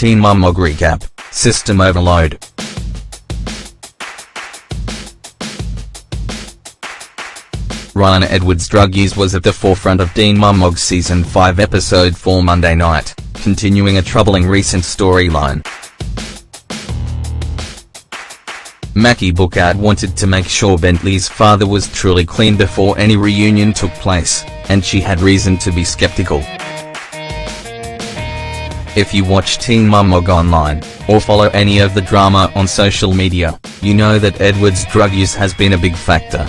Teen Mum Mog Recap, System Overload. Ryan Edwards' drug use was at the forefront of Teen Mum Mog Season 5 Episode 4 Monday night, continuing a troubling recent storyline. Maci Bookout wanted to make sure Bentley's father was truly clean before any reunion took place, and she had reason to be skeptical. If you watch Teen Mum Mog online, or follow any of the drama on social media, you know that Edwards' drug use has been a big factor.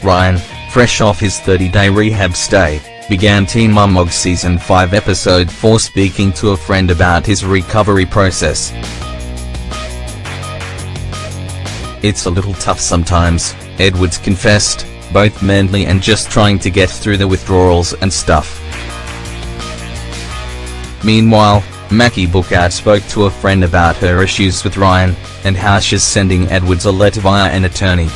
Ryan, fresh off his 30-day rehab stay, began Teen Mum Mog Season 5 Episode 4 speaking to a friend about his recovery process. "It's a little tough sometimes," Edwards confessed, "both mentally and just trying to get through the withdrawals and stuff." Meanwhile, Maci Bookout spoke to a friend about her issues with Ryan, and how she's sending Edwards a letter via an attorney.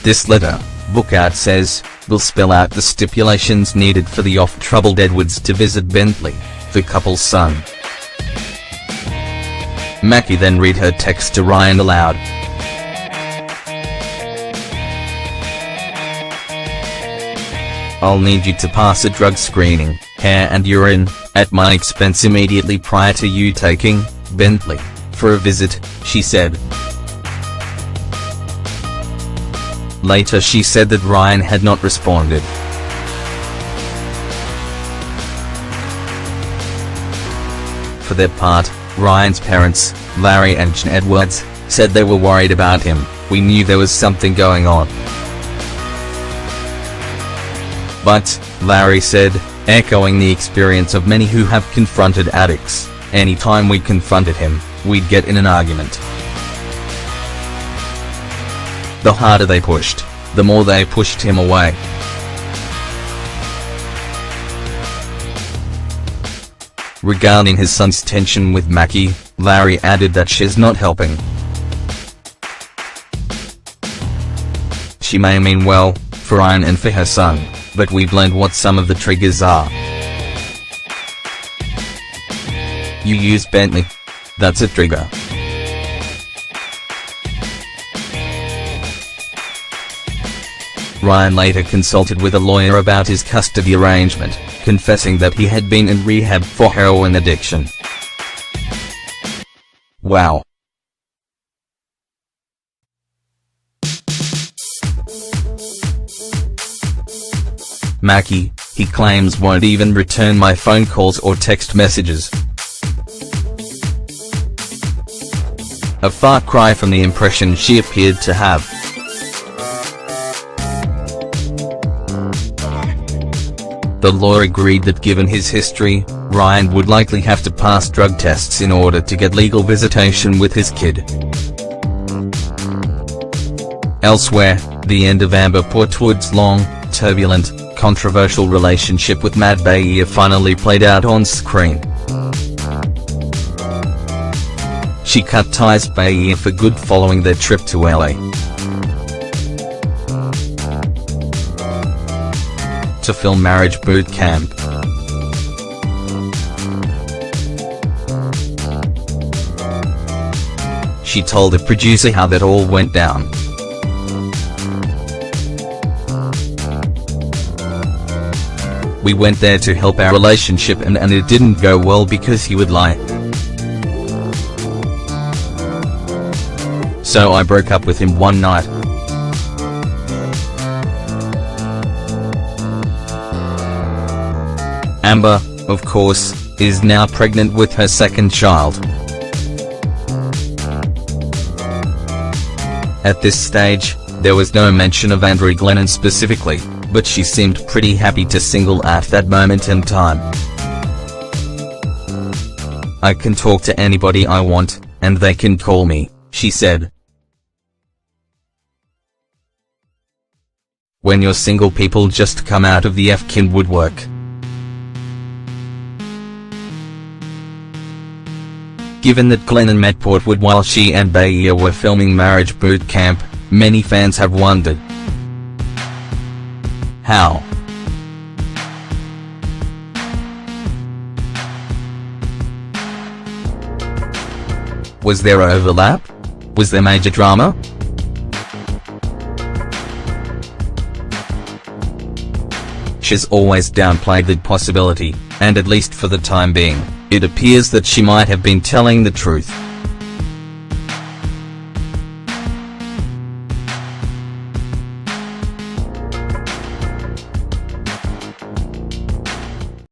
This letter, Bookout says, will spell out the stipulations needed for the oft-troubled Edwards to visit Bentley, the couple's son. Maci then read her text to Ryan aloud. "I'll need you to pass a drug screening, hair and urine, at my expense immediately prior to you taking Bentley for a visit," she said. Later she said that Ryan had not responded. For their part, Ryan's parents, Larry and Jen Edwards, said they were worried about him. "We knew there was something going on. But," Larry said, echoing the experience of many who have confronted addicts, "any time we confronted him, we'd get in an argument. The harder they pushed, the more they pushed him away." Regarding his son's tension with Maci, Larry added that she's not helping. "She may mean well, for Ryan and for her son, but we've learned what some of the triggers are. You use Bentley. That's a trigger." Ryan later consulted with a lawyer about his custody arrangement, confessing that he had been in rehab for heroin addiction. Wow. Maci, he claims, won't even return my phone calls or text messages. A far cry from the impression she appeared to have. The lawyer agreed that given his history, Ryan would likely have to pass drug tests in order to get legal visitation with his kid. Elsewhere, the end of Amber Portwood's long, turbulent, controversial relationship with Matt Bayer finally played out on screen. She cut ties with Bayer for good following their trip to LA to film Marriage Boot Camp. She told the producer how that all went down. "We went there to help our relationship and it didn't go well because he would lie. So I broke up with him one night." Amber, of course, is now pregnant with her second child. At this stage, there was no mention of Andrew Glennon specifically, but she seemed pretty happy to single out that moment in time. "I can talk to anybody I want, and they can call me," she said. "When you're single, people just come out of the effing woodwork." Given that Glennon met Portwood while she and Bayer were filming Marriage Boot Camp, many fans have wondered how Was there overlap? Was there major drama? She's always downplayed the possibility, and at least for the time being, it appears that she might have been telling the truth.